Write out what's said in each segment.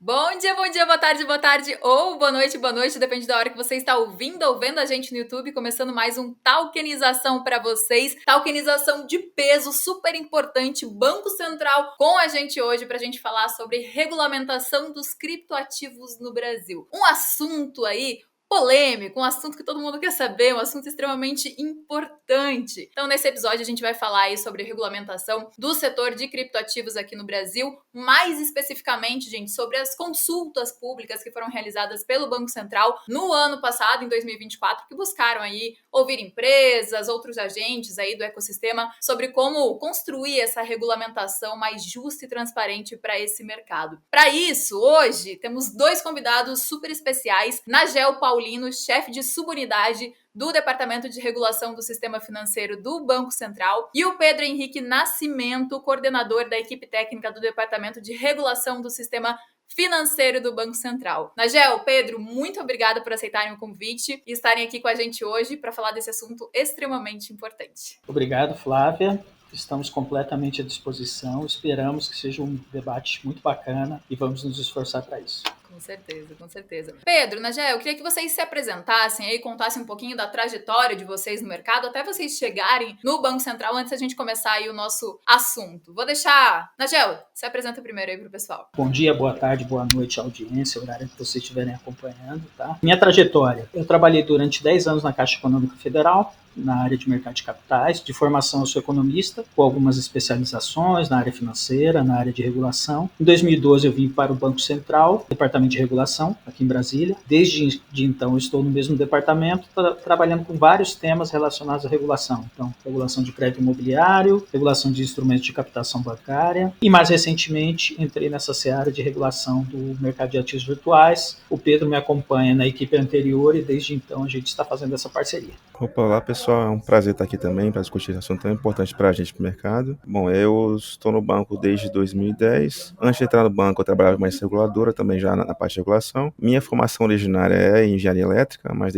Bom dia, boa tarde ou boa noite, depende da hora que você está ouvindo ou vendo a gente no YouTube, começando mais um Talkenização para vocês, Talkenização de peso, super importante, Banco Central com a gente hoje para a gente falar sobre regulamentação dos criptoativos no Brasil. Um assunto aí polêmico, um assunto que todo mundo quer saber, um assunto extremamente importante. Então, nesse episódio, a gente vai falar aí sobre a regulamentação do setor de criptoativos aqui no Brasil, mais especificamente, gente, sobre as consultas públicas que foram realizadas pelo Banco Central no ano passado, em 2024, que buscaram aí ouvir empresas, outros agentes aí do ecossistema sobre como construir essa regulamentação mais justa e transparente para esse mercado. Para isso, hoje, temos dois convidados super especiais, Nagel Paulino, chefe de subunidade do Departamento de Regulação do Sistema Financeiro do Banco Central, e o Pedro Henrique Nascimento, coordenador da equipe técnica do Departamento de Regulação do Sistema Financeiro do Banco Central. Nagel, Pedro, muito obrigada por aceitarem o convite e estarem aqui com a gente hoje para falar desse assunto extremamente importante. Obrigado, Flávia. Estamos completamente à disposição. Esperamos que seja um debate muito bacana e vamos nos esforçar para isso. Com certeza, com certeza. Pedro, Nagel, eu queria que vocês se apresentassem aí, contassem um pouquinho da trajetória de vocês no mercado, até vocês chegarem no Banco Central, antes da gente começar aí o nosso assunto. Vou deixar... Nagel, se apresenta primeiro aí pro pessoal. Bom dia, boa tarde, boa noite, audiência, horário que vocês estiverem acompanhando, tá? Minha trajetória. Eu trabalhei durante 10 anos na Caixa Econômica Federal, na área de mercado de capitais. De formação, eu sou economista, com algumas especializações na área financeira, na área de regulação. Em 2012, eu vim para o Banco Central, Departamento de Regulação, aqui em Brasília. Desde então, eu estou no mesmo departamento, trabalhando com vários temas relacionados à regulação. Então, regulação de crédito imobiliário, regulação de instrumentos de captação bancária. E, mais recentemente, entrei nessa seara de regulação do mercado de ativos virtuais. O Pedro me acompanha na equipe anterior e, desde então, a gente está fazendo essa parceria. Opa, olá pessoal, é um prazer estar aqui também para discutir esse assunto tão importante para a gente, para o mercado. Bom, eu estou no banco desde 2010. Antes de entrar no banco, eu trabalhava mais reguladora, também já na parte de regulação. Minha formação originária é em engenharia elétrica, mas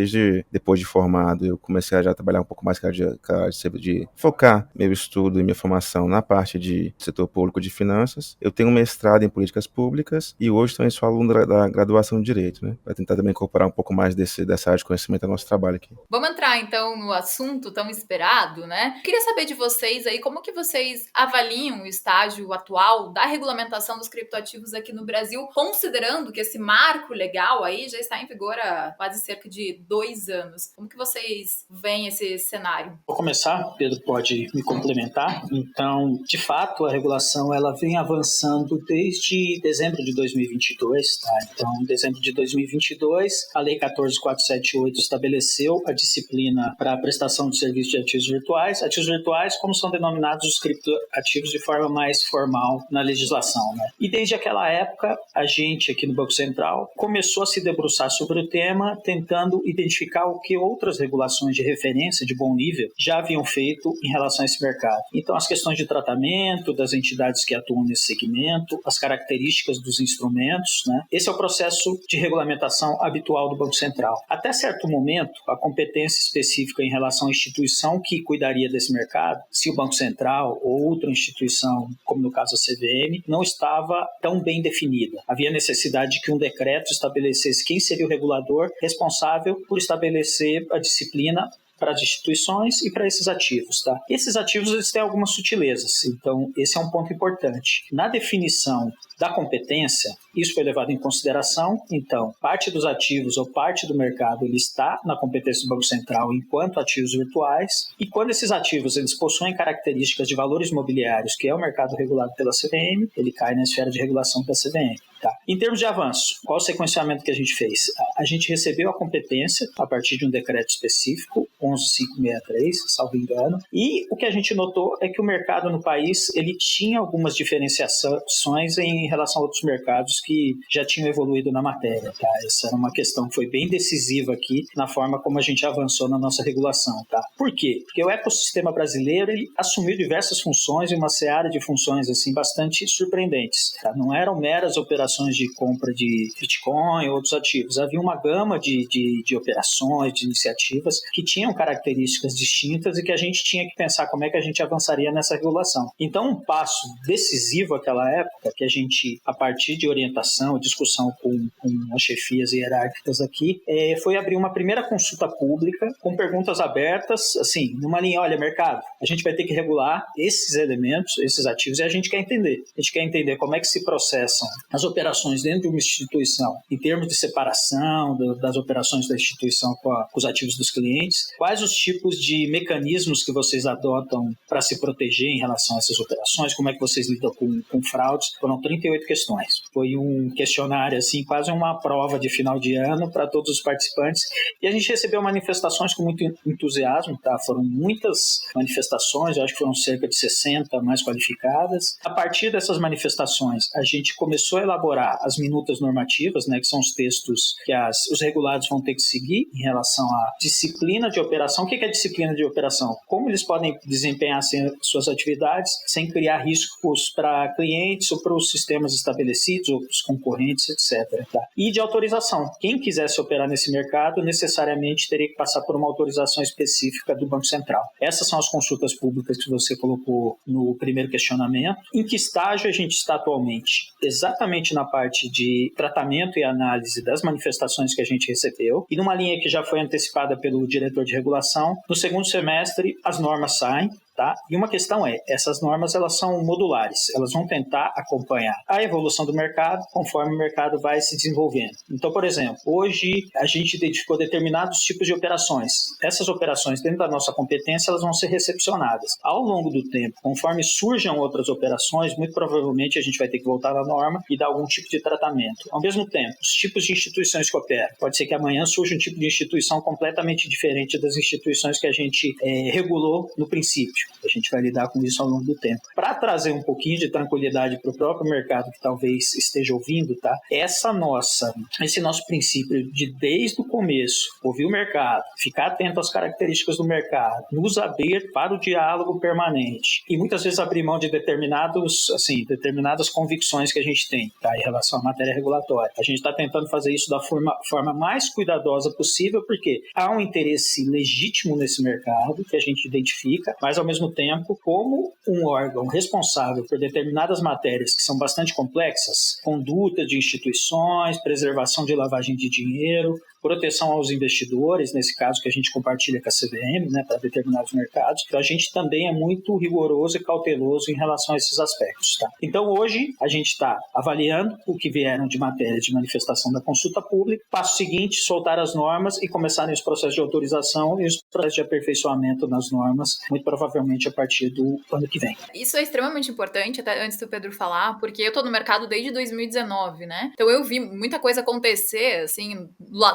depois de formado, eu comecei a já trabalhar um pouco mais de focar meu estudo e minha formação na parte de setor público de finanças. Eu tenho um mestrado em políticas públicas e hoje também sou aluno da graduação em Direito, né? Para tentar também incorporar um pouco mais dessa área de conhecimento ao nosso trabalho aqui. Vamos entrar então no assunto tão esperado, né? Queria saber de vocês aí como que vocês avaliam o estágio atual da regulamentação dos criptoativos aqui no Brasil, considerando que esse marco legal aí já está em vigor há quase cerca de 2 anos. Como que vocês veem esse cenário? Vou começar, Pedro pode me complementar. Então, de fato, a regulação ela vem avançando desde dezembro de 2022, tá? Então, em dezembro de 2022, a Lei 14.478 estabeleceu a disciplina para a prestação de serviço de ativos virtuais. Ativos virtuais, como são denominados os criptoativos de forma mais formal na legislação, né? E desde aquela época, a gente aqui no Banco Central começou a se debruçar sobre o tema, tentando identificar o que outras regulações de referência de bom nível já haviam feito em relação a esse mercado. Então, as questões de tratamento das entidades que atuam nesse segmento, as características dos instrumentos, né? Esse é o processo de regulamentação habitual do Banco Central. Até certo momento, a competência específica em relação à instituição que cuidaria desse mercado, se o Banco Central ou outra instituição, como no caso a CVM, não estava tão bem definida. Havia necessidade de que um decreto estabelecesse quem seria o regulador responsável por estabelecer a disciplina para as instituições e para esses ativos, tá? Esses ativos eles têm algumas sutilezas, então esse é um ponto importante. Na definição da competência, isso foi levado em consideração, então parte dos ativos ou parte do mercado ele está na competência do Banco Central enquanto ativos virtuais, e quando esses ativos eles possuem características de valores imobiliários, que é o mercado regulado pela CVM, ele cai na esfera de regulação da CVM. Tá. Em termos de avanço, qual o sequenciamento que a gente fez? A gente recebeu a competência a partir de um decreto específico, 11.563, salvo engano, e o que a gente notou é que o mercado no país ele tinha algumas diferenciações em relação a outros mercados que já tinham evoluído na matéria. Tá? Essa era uma questão que foi bem decisiva aqui na forma como a gente avançou na nossa regulação. Tá? Por quê? Porque o ecossistema brasileiro ele assumiu diversas funções e uma seara de funções assim, bastante surpreendentes. Tá? Não eram meras operações operações de compra de Bitcoin e outros ativos. Havia uma gama de operações, de iniciativas que tinham características distintas e que a gente tinha que pensar como é que a gente avançaria nessa regulação. Então, um passo decisivo naquela época, que a gente, a partir de orientação, discussão com as chefias hierárquicas aqui, foi abrir uma primeira consulta pública com perguntas abertas, assim, numa linha, olha, mercado, a gente vai ter que regular esses elementos, esses ativos, e a gente quer entender. A gente quer entender como é que se processam as operações dentro de uma instituição, em termos de separação das operações da instituição com os ativos dos clientes, quais os tipos de mecanismos que vocês adotam para se proteger em relação a essas operações, como é que vocês lidam com fraudes. Foram 38 questões. Foi um questionário, assim, quase uma prova de final de ano para todos os participantes, e a gente recebeu manifestações com muito entusiasmo, tá? Foram muitas manifestações, eu acho que foram cerca de 60 mais qualificadas. A partir dessas manifestações, a gente começou a elaborar as minutas normativas, né, que são os textos que os regulados vão ter que seguir em relação à disciplina de operação. O que é disciplina de operação? Como eles podem desempenhar suas atividades sem criar riscos para clientes ou para os sistemas estabelecidos ou para os concorrentes, etc. Tá? E de autorização. Quem quisesse operar nesse mercado necessariamente teria que passar por uma autorização específica do Banco Central. Essas são as consultas públicas que você colocou no primeiro questionamento. Em que estágio a gente está atualmente? Exatamente na parte de tratamento e análise das manifestações que a gente recebeu, e numa linha que já foi antecipada pelo diretor de regulação, no segundo semestre as normas saem. Tá? E uma questão essas normas elas são modulares, elas vão tentar acompanhar a evolução do mercado conforme o mercado vai se desenvolvendo. Então, por exemplo, hoje a gente identificou determinados tipos de operações. Essas operações, dentro da nossa competência, elas vão ser recepcionadas. Ao longo do tempo, conforme surjam outras operações, muito provavelmente a gente vai ter que voltar à norma e dar algum tipo de tratamento. Ao mesmo tempo, os tipos de instituições que operam. Pode ser que amanhã surja um tipo de instituição completamente diferente das instituições que a gente regulou no princípio. A gente vai lidar com isso ao longo do tempo. Para trazer um pouquinho de tranquilidade para o próprio mercado que talvez esteja ouvindo, tá? Esse nosso princípio de desde o começo ouvir o mercado, ficar atento às características do mercado, nos abrir para o diálogo permanente e muitas vezes abrir mão de determinadas convicções que a gente tem, tá? Em relação à matéria regulatória. A gente está tentando fazer isso da forma mais cuidadosa possível, porque há um interesse legítimo nesse mercado que a gente identifica, mas ao mesmo tempo, como um órgão responsável por determinadas matérias que são bastante complexas, conduta de instituições, preservação de lavagem de dinheiro, proteção aos investidores, nesse caso que a gente compartilha com a CVM, né, para determinados mercados, então a gente também é muito rigoroso e cauteloso em relação a esses aspectos. Tá? Então hoje a gente está avaliando o que vieram de matéria de manifestação da consulta pública, passo seguinte, soltar as normas e começarem os processos de autorização e os processos de aperfeiçoamento nas normas, muito provavelmente a partir do ano que vem. Isso é extremamente importante, até antes do Pedro falar, porque eu tô no mercado desde 2019, né? Então eu vi muita coisa acontecer, assim,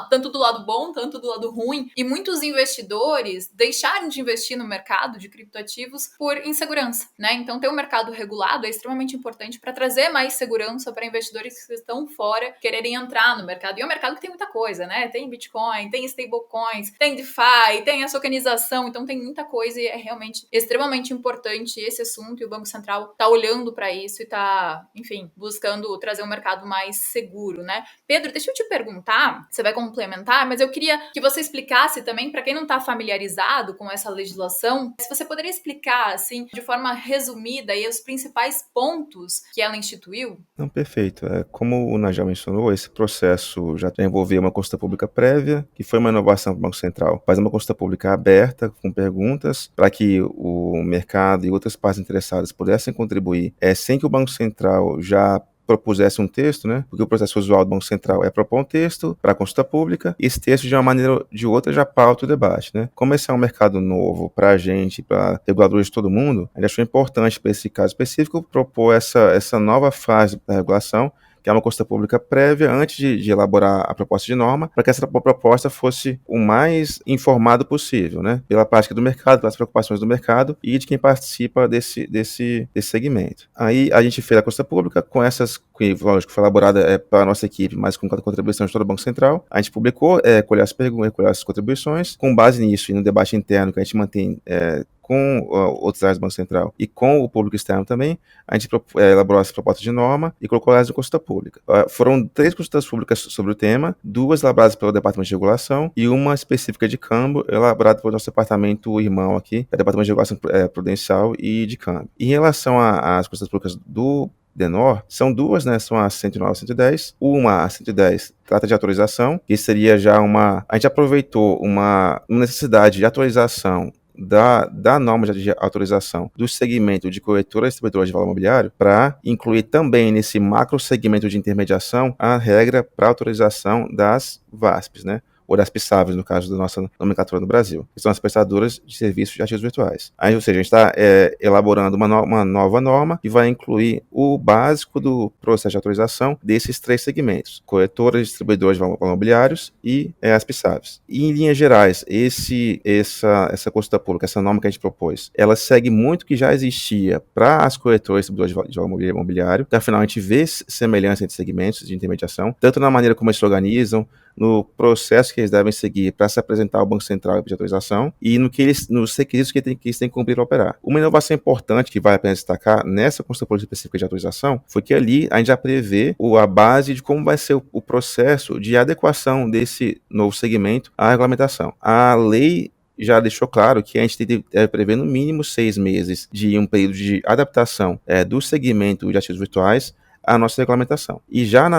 tanto do lado bom, tanto do lado ruim, e muitos investidores deixarem de investir no mercado de criptoativos por insegurança, né? Então ter um mercado regulado é extremamente importante para trazer mais segurança para investidores que estão fora quererem entrar no mercado. E é um mercado que tem muita coisa, né? Tem Bitcoin, tem stablecoins, tem DeFi, tem a tokenização, então tem muita coisa e é realmente extremamente importante esse assunto e o Banco Central está olhando para isso e está, enfim, buscando trazer um mercado mais seguro, né? Pedro, deixa eu te perguntar, você vai complementar, mas eu queria que você explicasse também, para quem não está familiarizado com essa legislação, se você poderia explicar, assim, de forma resumida, aí, os principais pontos que ela instituiu? Não, perfeito. Como o Najal mencionou, esse processo já envolvia uma consulta pública prévia, que foi uma inovação para o Banco Central. Fazer uma consulta pública aberta, com perguntas, para que o mercado e outras partes interessadas pudessem contribuir, sem que o Banco Central já propusesse um texto, né? Porque o processo usual do Banco Central é propor um texto para a consulta pública e esse texto, de uma maneira ou de outra, já pauta o debate, né? Como esse é um mercado novo para a gente, para reguladores de todo mundo, ele achou importante, para esse caso específico, propor essa nova fase da regulação, que é uma consulta pública prévia, antes de elaborar a proposta de norma, para que essa proposta fosse o mais informado possível, né? Pela prática do mercado, pelas preocupações do mercado e de quem participa desse segmento. Aí a gente fez a consulta pública com que, lógico, foi elaborada para a nossa equipe, mas com a contribuição de todo o Banco Central. A gente publicou, colheu as perguntas, colheu as contribuições. Com base nisso e no debate interno que a gente mantém com outras áreas do Banco Central e com o público externo também, a gente elaborou essa proposta de norma e colocou elas em consulta pública. Foram 3 consultas públicas sobre o tema, 2 elaboradas pelo Departamento de Regulação e uma específica de câmbio, elaborada pelo nosso departamento irmão aqui, Departamento de Regulação Prudencial e de Câmbio. Em relação às consultas públicas do DENOR, são 2, né? São a 109 e a 110. Uma, a 110, trata de autorização, que seria já a gente aproveitou uma necessidade de atualização da norma de autorização do segmento de corretora e distribuidora de valor imobiliário para incluir também nesse macro segmento de intermediação a regra para autorização das VASPs, né? Ou das PSAVs, no caso da nossa nomenclatura no Brasil, que são as prestadoras de serviços de ativos virtuais. Aí, ou seja, a gente está elaborando uma nova norma que vai incluir o básico do processo de autorização desses 3 segmentos: corretoras, distribuidores de valores imobiliários e as PSAVs. E, em linhas gerais, essa consulta pública, essa norma que a gente propôs, ela segue muito o que já existia para as corretoras e distribuidores de valor imobiliário. Então, afinal, a gente vê semelhança entre segmentos de intermediação, tanto na maneira como eles se organizam, no processo que eles devem seguir para se apresentar ao Banco Central e pedir autorização e nos requisitos que eles têm que cumprir para operar. Uma inovação importante que vale a pena destacar nessa consulta pública específica de autorização foi que ali a gente já prevê a base de como vai ser o processo de adequação desse novo segmento à regulamentação. A lei já deixou claro que a gente tem que prever no mínimo 6 meses de um período de adaptação do segmento de ativos virtuais à nossa regulamentação. E já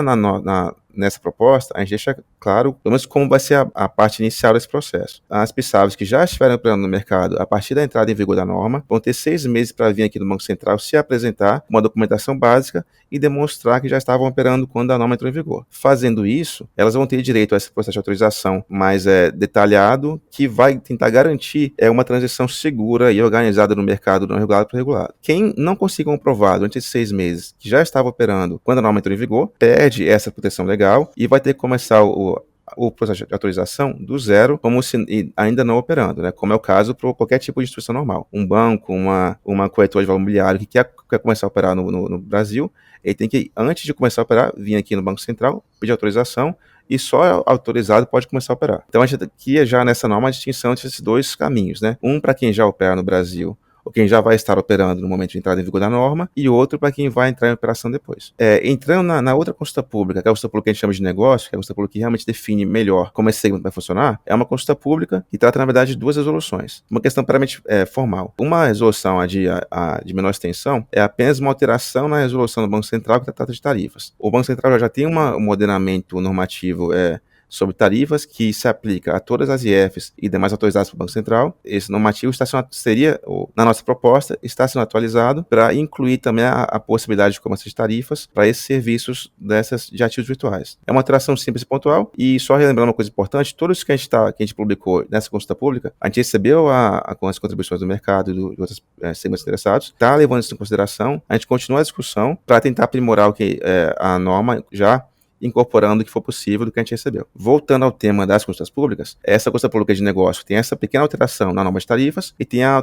nessa proposta, a gente deixa claro, pelo menos, como vai ser a parte inicial desse processo. As PSAVs que já estiverem operando no mercado a partir da entrada em vigor da norma vão ter 6 meses para vir aqui no Banco Central se apresentar com uma documentação básica e demonstrar que já estavam operando quando a norma entrou em vigor. Fazendo isso, elas vão ter direito a esse processo de autorização mais detalhado, que vai tentar garantir uma transição segura e organizada no mercado não regulado para regulado. Quem não conseguir comprovar durante esses 6 meses que já estava operando quando a norma entrou em vigor, perde essa proteção legal e vai ter que começar o processo de autorização do zero, como se ainda não operando, né? Como é o caso para qualquer tipo de instituição normal. Um banco, uma corretora de valor imobiliário que quer começar a operar no Brasil, ele tem que, antes de começar a operar, vir aqui no Banco Central, pedir autorização, e só autorizado pode começar a operar. Então a gente aqui já nessa norma a distinção entre esses 2 caminhos, né? Um para quem já opera no Brasil, ou quem já vai estar operando no momento de entrada em vigor da norma, e outro para quem vai entrar em operação depois. Entrando na outra consulta pública, que é a consulta pública que a gente chama de negócio, que é a consulta pública que realmente define melhor como esse segmento vai funcionar, é uma consulta pública que trata, na verdade, de 2 resoluções. Uma questão puramente formal. Uma resolução, a de menor extensão, é apenas uma alteração na resolução do Banco Central que trata de tarifas. O Banco Central já tem um ordenamento normativo sobre tarifas que se aplica a todas as IFs e demais autorizadas pelo Banco Central. Esse normativo na nossa proposta, está sendo atualizado para incluir também a possibilidade de cobrança de tarifas para esses serviços de ativos virtuais. É uma alteração simples e pontual, e só relembrando uma coisa importante, tudo isso que a gente publicou nessa consulta pública, a gente recebeu com as contribuições do mercado e de outros segmentos interessados, está levando isso em consideração, a gente continua a discussão para tentar aprimorar a norma já incorporando o que for possível do que a gente recebeu. Voltando ao tema das consultas públicas, essa consulta pública de negócio tem essa pequena alteração na norma de tarifas e tem a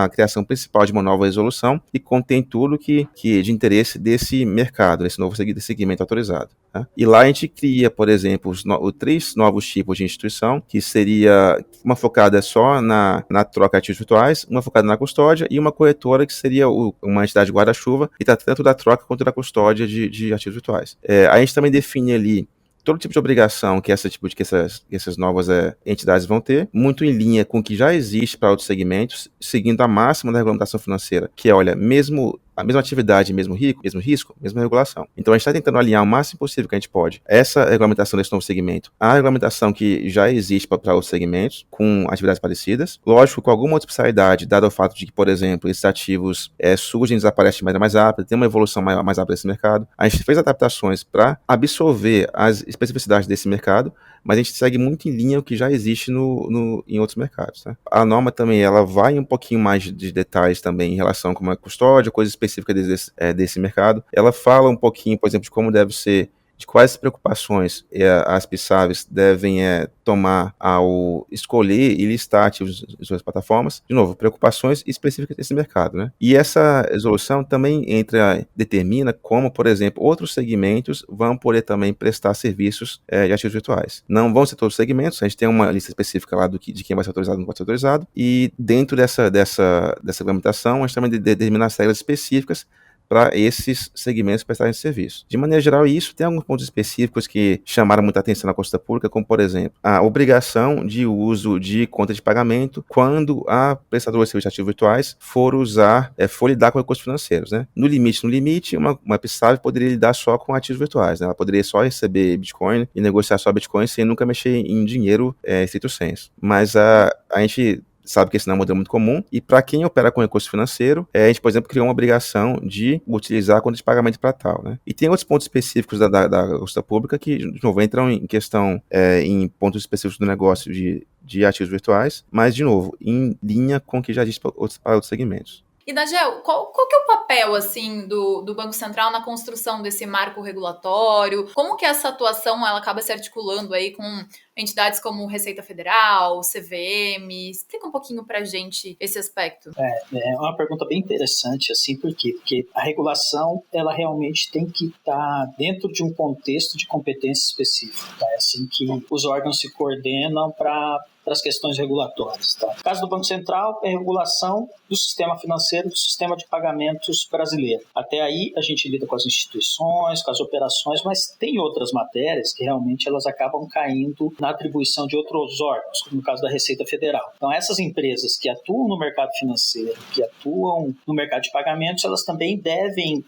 criação principal de uma nova resolução e contém tudo que é de interesse desse mercado, desse novo segmento autorizado. Tá? E lá a gente cria, por exemplo, 3 novos tipos de instituição, que seria uma focada só na troca de ativos virtuais, uma focada na custódia e uma corretora que seria uma entidade guarda-chuva e está tanto da troca quanto da custódia de ativos virtuais. A gente também define ali todo tipo de obrigação que essas novas entidades vão ter, muito em linha com o que já existe para outros segmentos, seguindo a máxima da regulamentação financeira, que é, mesmo a mesma atividade, mesmo risco, mesma regulação. Então a gente está tentando alinhar o máximo possível que a gente pode essa regulamentação desse novo segmento à regulamentação que já existe para outros segmentos, com atividades parecidas. Lógico, com alguma outra especialidade, dado o fato de que, por exemplo, esses ativos surgem e desaparecem de maneira mais rápida, tem uma evolução mais rápida desse mercado. A gente fez adaptações para absorver as especificidades desse mercado, mas a gente segue muito em linha o que já existe em outros mercados. Tá? A norma também ela vai um pouquinho mais de detalhes também em relação com a custódia, coisas específicas desse mercado. Ela fala um pouquinho, por exemplo, de como deve ser de quais preocupações as PSAVs devem tomar ao escolher e listar ativos em suas plataformas. De novo, preocupações específicas desse mercado, né? E essa resolução também determina como, por exemplo, outros segmentos vão poder também prestar serviços de ativos virtuais. Não vão ser todos os segmentos, a gente tem uma lista específica lá de quem vai ser autorizado e não pode ser autorizado, e dentro dessa regulamentação, a gente também determina as regras específicas para esses segmentos prestarem serviço. De maneira geral, isso tem alguns pontos específicos que chamaram muita atenção na consulta pública, como, por exemplo, a obrigação de uso de conta de pagamento quando a prestadora de serviços ativos virtuais for lidar com recursos financeiros, né? No limite, uma PSAV poderia lidar só com ativos virtuais, né? Ela poderia só receber Bitcoin e negociar só Bitcoin sem nunca mexer em dinheiro estrito sensu. Mas a gente sabe que esse não é um modelo muito comum, e para quem opera com recurso financeiro, a gente, por exemplo, criou uma obrigação de utilizar a conta de pagamento para tal, né? E tem outros pontos específicos da consulta pública que, de novo, entram em questão, em pontos específicos do negócio de ativos virtuais, mas, de novo, em linha com o que já disse para outros segmentos. E, Nagel, qual que é o papel, assim, do Banco Central na construção desse marco regulatório? Como que essa atuação ela acaba se articulando aí com entidades como Receita Federal, CVM? Explica um pouquinho pra gente esse aspecto. É uma pergunta bem interessante, assim, por quê? Porque a regulação, ela realmente tem que estar dentro de um contexto de competência específica, tá? É assim que os órgãos se coordenam para as questões regulatórias. Tá? No caso do Banco Central, é a regulação do sistema financeiro, do sistema de pagamentos brasileiro. Até aí, a gente lida com as instituições, com as operações, mas tem outras matérias que realmente elas acabam caindo na atribuição de outros órgãos, como no caso da Receita Federal. Então, essas empresas que atuam no mercado financeiro, que atuam no mercado de pagamentos, elas também devem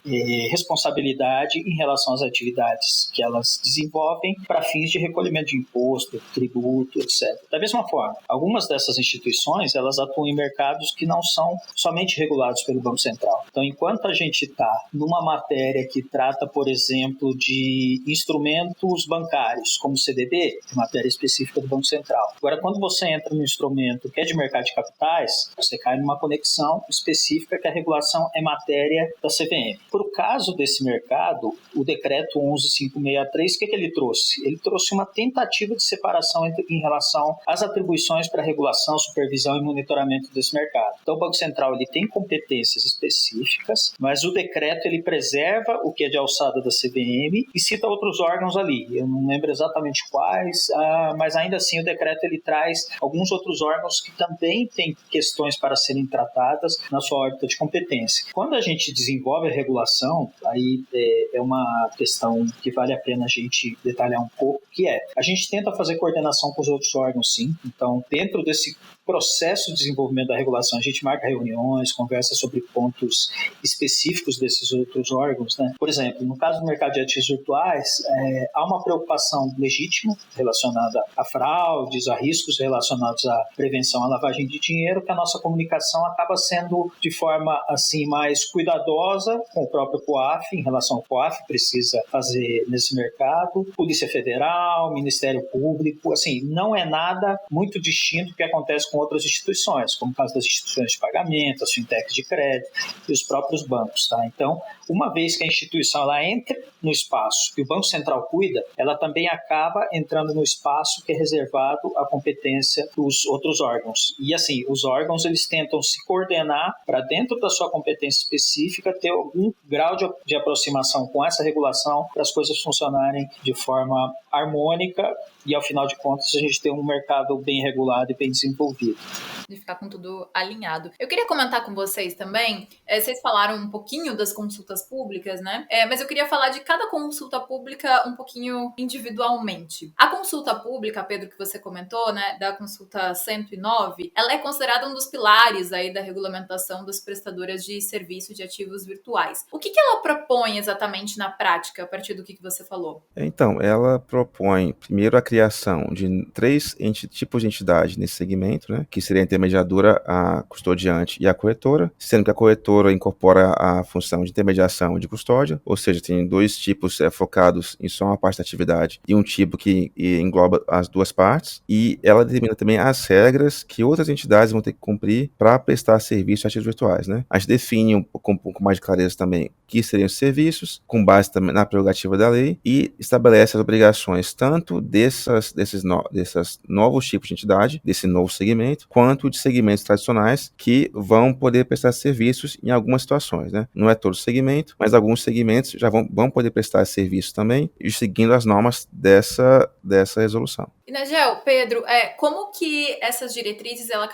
responsabilidade em relação às atividades que elas desenvolvem para fins de recolhimento de imposto, tributo, etc. Da mesma forma, algumas dessas instituições, elas atuam em mercados que não são somente regulados pelo Banco Central. Então, enquanto a gente está numa matéria que trata, por exemplo, de instrumentos bancários, como o CDB, matéria específica do Banco Central. Agora, quando você entra no instrumento que é de mercado de capitais, você cai numa conexão específica que a regulação é matéria da CVM. Por caso desse mercado, o decreto 11.563, o que ele trouxe? Ele trouxe uma tentativa de separação em relação às atribuições para regulação, supervisão e monitoramento desse mercado. Então, o Banco Central ele tem competências específicas, mas o decreto ele preserva o que é de alçada da CVM e cita outros órgãos ali. Eu não lembro exatamente quais, mas ainda assim o decreto ele traz alguns outros órgãos que também têm questões para serem tratadas na sua órbita de competência. Quando a gente desenvolve a regulação, aí é uma questão que vale a pena a gente detalhar um pouco, que a gente tenta fazer coordenação com os outros órgãos, sim. Então, dentro desse processo de desenvolvimento da regulação, a gente marca reuniões, conversa sobre pontos específicos desses outros órgãos, né? Por exemplo, no caso do mercado de ativos virtuais, há uma preocupação legítima relacionada a fraudes, a riscos relacionados à prevenção à lavagem de dinheiro, que a nossa comunicação acaba sendo de forma assim mais cuidadosa com o próprio COAF, em relação ao COAF precisa fazer nesse mercado, Polícia Federal, Ministério Público, assim, não é nada muito distinto do que acontece com outras instituições, como o caso das instituições de pagamento, as fintechs de crédito e os próprios bancos, tá? Então, uma vez que a instituição ela entra no espaço que o Banco Central cuida, ela também acaba entrando no espaço que é reservado à competência dos outros órgãos. E assim, os órgãos eles tentam se coordenar para dentro da sua competência específica ter algum grau de aproximação com essa regulação para as coisas funcionarem de forma harmônica e, ao final de contas, a gente ter um mercado bem regulado e bem desenvolvido. De ficar com tudo alinhado. Eu queria comentar com vocês também, vocês falaram um pouquinho das consultas públicas, né? Mas eu queria falar de cada consulta pública um pouquinho individualmente. A consulta pública, Pedro, que você comentou, né, da consulta 109, ela é considerada um dos pilares aí da regulamentação das prestadoras de serviço de ativos virtuais. O que ela propõe exatamente na prática, a partir do que você falou? Então, ela propõe, primeiro, a criação criação de 3 tipos de entidade nesse segmento, né, que seria a intermediadora, a custodiante e a corretora, sendo que a corretora incorpora a função de intermediação e de custódia, ou seja, tem 2 tipos focados em só uma parte da atividade e um tipo que engloba as 2 partes, e ela determina também as regras que outras entidades vão ter que cumprir para prestar serviço a ativos virtuais, né. A gente define com um pouco mais de clareza também o que seriam os serviços, com base também na prerrogativa da lei, e estabelece as obrigações tanto desses novos tipos de entidade, desse novo segmento, quanto de segmentos tradicionais que vão poder prestar serviços em algumas situações, né? Não é todo segmento, mas alguns segmentos já vão poder prestar serviço também, e seguindo as normas dessa resolução. E, Nagel, Pedro, como que essas diretrizes elas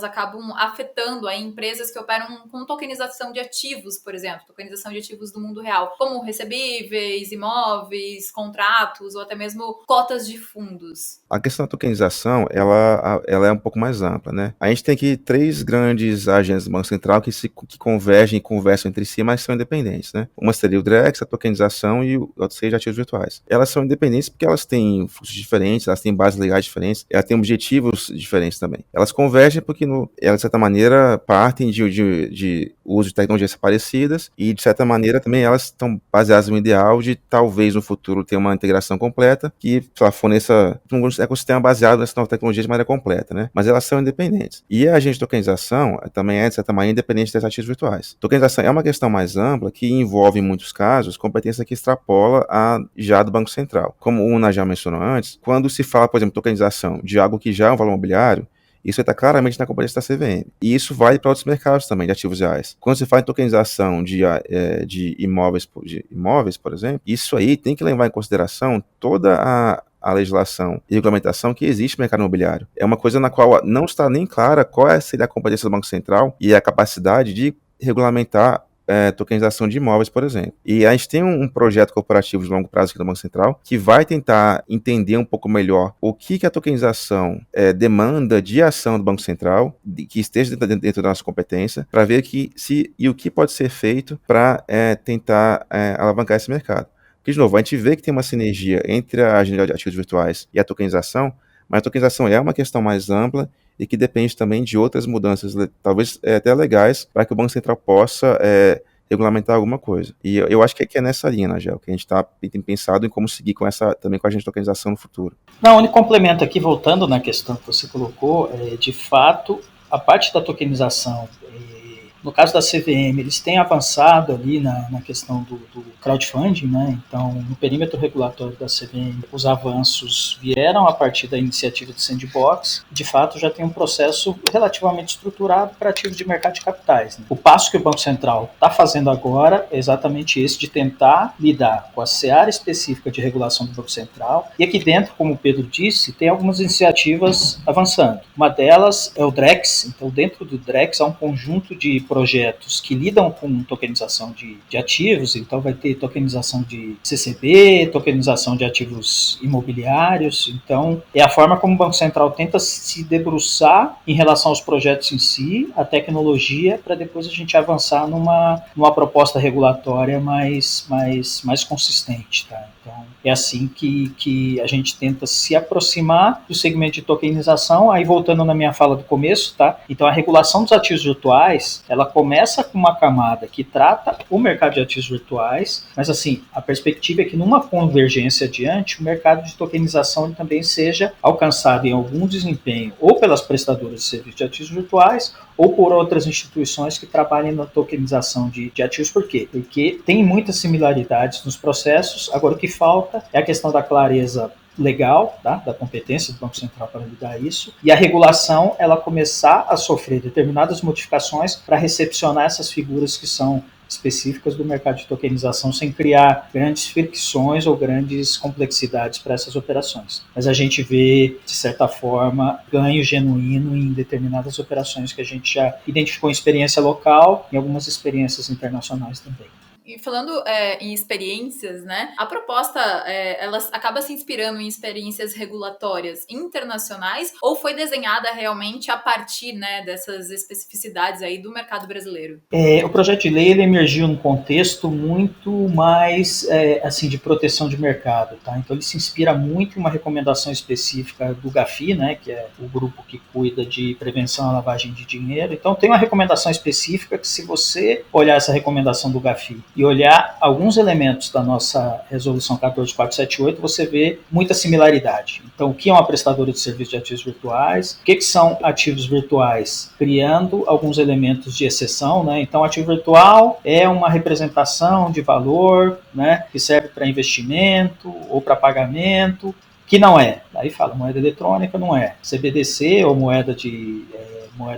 acabam afetando aí empresas que operam com tokenização de ativos, por exemplo, tokenização de ativos do mundo real, como recebíveis, imóveis, contratos ou até mesmo cotas de fundos? A questão da tokenização, ela é um pouco mais ampla, né? A gente tem aqui 3 grandes agentes do Banco Central que convergem e conversam entre si, mas são independentes, né? Uma seria o DREX, a tokenização, e o outro seria ativos virtuais. Elas são independentes porque elas têm fluxos diferentes, elas têm bases legais diferentes, elas têm objetivos diferentes também. Elas convergem porque, elas, de certa maneira, partem de uso de tecnologias parecidas e, de certa maneira, também elas estão baseadas no ideal de, talvez, no futuro, ter uma integração completa que, sei lá, forneça um ecossistema baseado nessa nova tecnologia de maneira completa, né? Mas elas são independentes. E a agente de tokenização também é, de certa maneira, independente das ativos virtuais. Tokenização é uma questão mais ampla que envolve, em muitos casos, competência que extrapola a já do Banco Central. Como o Una já mencionou antes, quando se fala, por exemplo, tokenização de algo que já é um valor imobiliário, isso está claramente na competência da CVM. E isso vale para outros mercados também, de ativos reais. Quando se fala em tokenização de imóveis, por exemplo, isso aí tem que levar em consideração toda a legislação e regulamentação que existe no mercado imobiliário. É uma coisa na qual não está nem clara qual seria a competência do Banco Central e a capacidade de regulamentar tokenização de imóveis, por exemplo. E a gente tem um projeto corporativo de longo prazo aqui do Banco Central que vai tentar entender um pouco melhor o que a tokenização demanda de ação do Banco Central, que esteja dentro da nossa competência, para ver o que pode ser feito para tentar alavancar esse mercado. Porque, de novo, a gente vê que tem uma sinergia entre a agenda de ativos virtuais e a tokenização, mas a tokenização é uma questão mais ampla e que depende também de outras mudanças, talvez até legais, para que o Banco Central possa regulamentar alguma coisa. E eu acho que é nessa linha, Nagel, que a gente tem pensado em como seguir também com a agenda de tokenização no futuro. Não, o único complemento aqui, voltando na questão que você colocou, de fato, a parte da tokenização, no caso da CVM, eles têm avançado ali na questão do crowdfunding, né? Então, no perímetro regulatório da CVM, os avanços vieram a partir da iniciativa de sandbox, de fato já tem um processo relativamente estruturado para ativos de mercado de capitais, né? O passo que o Banco Central está fazendo agora é exatamente esse, de tentar lidar com a seara específica de regulação do Banco Central, e aqui dentro, como o Pedro disse, tem algumas iniciativas avançando. Uma delas é o DREX, então dentro do DREX há um conjunto de projetos que lidam com tokenização de ativos, então vai ter tokenização de CCB, tokenização de ativos imobiliários, então é a forma como o Banco Central tenta se debruçar em relação aos projetos em si, a tecnologia, para depois a gente avançar numa proposta regulatória mais consistente, tá? Então, é assim que a gente tenta se aproximar do segmento de tokenização. Aí, voltando na minha fala do começo, tá? Então, a regulação dos ativos virtuais, ela começa com uma camada que trata o mercado de ativos virtuais, mas, assim, a perspectiva é que numa convergência adiante, o mercado de tokenização ele também seja alcançado em algum desempenho, ou pelas prestadoras de serviços de ativos virtuais, ou por outras instituições que trabalhem na tokenização de ativos. Por quê? Porque tem muitas similaridades nos processos. Agora, o que falta é a questão da clareza legal, tá? Da competência do Banco Central para lidar isso, e a regulação ela começar a sofrer determinadas modificações para recepcionar essas figuras que são específicas do mercado de tokenização, sem criar grandes fricções ou grandes complexidades para essas operações. Mas a gente vê, de certa forma, ganho genuíno em determinadas operações que a gente já identificou em experiência local e algumas experiências internacionais também. E falando em experiências, né? A proposta, ela acaba se inspirando em experiências regulatórias internacionais ou foi desenhada realmente a partir, né, dessas especificidades aí do mercado brasileiro? O projeto de lei ele emergiu num contexto muito mais assim de proteção de mercado, tá? Então ele se inspira muito em uma recomendação específica do GAFI, né, que é o grupo que cuida de prevenção à lavagem de dinheiro. Então tem uma recomendação específica que, se você olhar essa recomendação do GAFI e olhar alguns elementos da nossa resolução 14478, você vê muita similaridade. Então, o que é uma prestadora de serviço de ativos virtuais? O que são ativos virtuais? Criando alguns elementos de exceção, né? Então, ativo virtual é uma representação de valor, né, que serve para investimento ou para pagamento, que não é. Aí fala, moeda eletrônica não é. CBDC ou moeda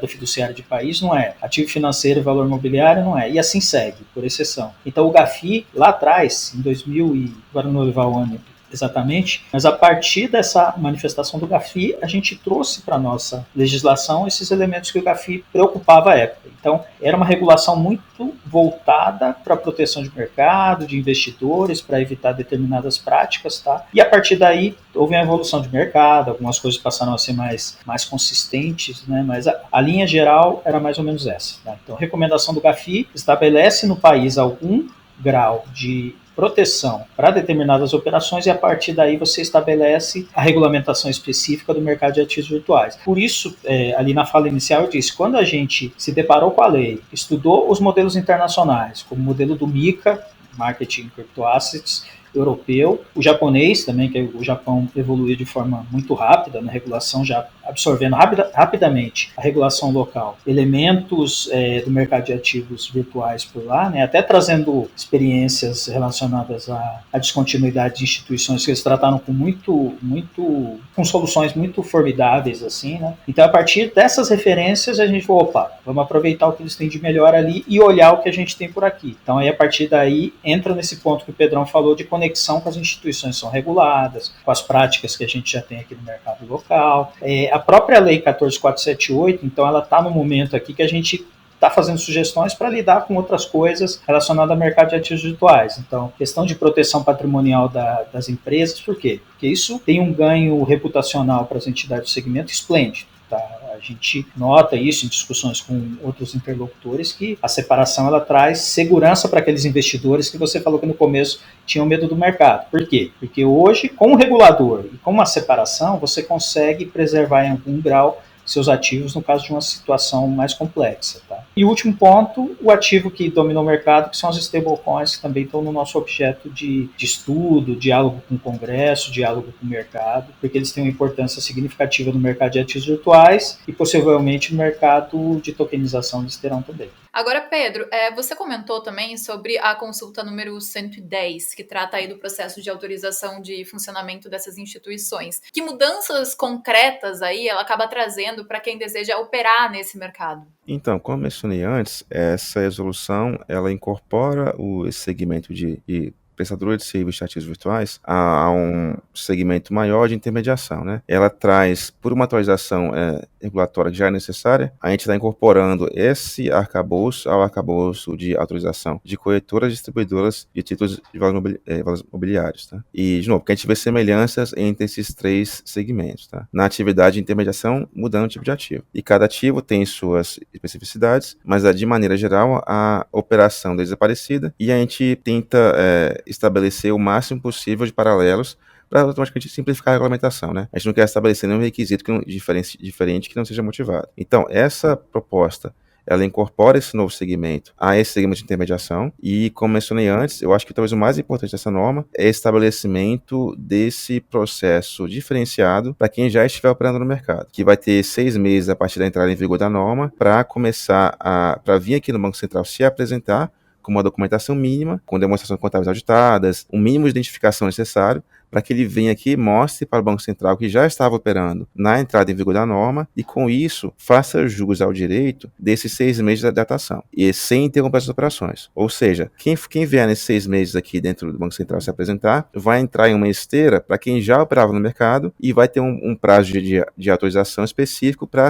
fiduciária de país não é. Ativo financeiro e valor imobiliário não é. E assim segue, por exceção. Então o GAFI, lá atrás, em 2000 e... agora não vou levar o ano exatamente, mas a partir dessa manifestação do GAFI, a gente trouxe para a nossa legislação esses elementos que o GAFI preocupava à época. Então, era uma regulação muito voltada para a proteção de mercado, de investidores, para evitar determinadas práticas, tá? E a partir daí, houve uma evolução de mercado, algumas coisas passaram a ser mais consistentes, né? Mas a linha geral era mais ou menos essa, tá? Então, a recomendação do GAFI estabelece no país algum grau de proteção para determinadas operações e a partir daí você estabelece a regulamentação específica do mercado de ativos virtuais. Por isso, ali na fala inicial eu disse, quando a gente se deparou com a lei, estudou os modelos internacionais, como o modelo do MiCA, Marketing Crypto Assets, europeu, o japonês também, que o Japão evoluiu de forma muito rápida na regulação, já absorvendo rapidamente a regulação local, elementos do mercado de ativos virtuais por lá, né, até trazendo experiências relacionadas à descontinuidade de instituições que eles trataram com soluções muito formidáveis, assim, né? Então, a partir dessas referências, a gente falou, opa, vamos aproveitar o que eles têm de melhor ali e olhar o que a gente tem por aqui. Então, aí, a partir daí, entra nesse ponto que o Pedrão falou de conexão com as instituições que são reguladas, com as práticas que a gente já tem aqui no mercado local. A própria Lei 14478, então, ela está no momento aqui que a gente está fazendo sugestões para lidar com outras coisas relacionadas ao mercado de ativos virtuais. Então, questão de proteção patrimonial das empresas, por quê? Porque isso tem um ganho reputacional para as entidades do segmento esplêndido. Tá? A gente nota isso em discussões com outros interlocutores, que a separação ela traz segurança para aqueles investidores que você falou que no começo tinham medo do mercado. Por quê? Porque hoje, com o regulador e com uma separação, você consegue preservar em algum grau seus ativos no caso de uma situação mais complexa. Tá? E o último ponto, o ativo que domina o mercado, que são as stablecoins, que também estão no nosso objeto de estudo, diálogo com o Congresso, diálogo com o mercado, porque eles têm uma importância significativa no mercado de ativos virtuais e possivelmente no mercado de tokenização eles terão também. Agora, Pedro, você comentou também sobre a consulta número 110, que trata aí do processo de autorização de funcionamento dessas instituições. Que mudanças concretas aí ela acaba trazendo para quem deseja operar nesse mercado? Então, como mencionei antes, essa resolução ela incorpora esse segmento de prestadora de serviços de ativos virtuais a um segmento maior de intermediação, né? Ela traz, por uma atualização regulatória que já é necessária, a gente está incorporando esse arcabouço ao arcabouço de autorização de corretoras e distribuidoras de títulos de valores imobiliários, tá? E, de novo, porque a gente vê semelhanças entre esses três segmentos, tá? Na atividade de intermediação, mudando o tipo de ativo. E cada ativo tem suas especificidades, mas, de maneira geral, a operação deles é parecida e a gente tenta estabelecer o máximo possível de paralelos para automaticamente simplificar a regulamentação, né? A gente não quer estabelecer nenhum requisito diferente que não seja motivado. Então, essa proposta, ela incorpora esse novo segmento a esse segmento de intermediação e, como mencionei antes, eu acho que talvez o mais importante dessa norma é o estabelecimento desse processo diferenciado para quem já estiver operando no mercado, que vai ter 6 meses a partir da entrada em vigor da norma para para vir aqui no Banco Central se apresentar com uma documentação mínima, com demonstrações contábeis auditadas, o mínimo de identificação necessário para que ele venha aqui e mostre para o Banco Central que já estava operando na entrada em vigor da norma e, com isso, faça jus ao direito desses 6 meses de datação e sem interromper as operações. Ou seja, quem vier nesses 6 meses aqui dentro do Banco Central se apresentar, vai entrar em uma esteira para quem já operava no mercado e vai ter um prazo de autorização específico para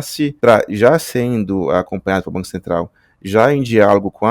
já sendo acompanhado pelo Banco Central, já em diálogo com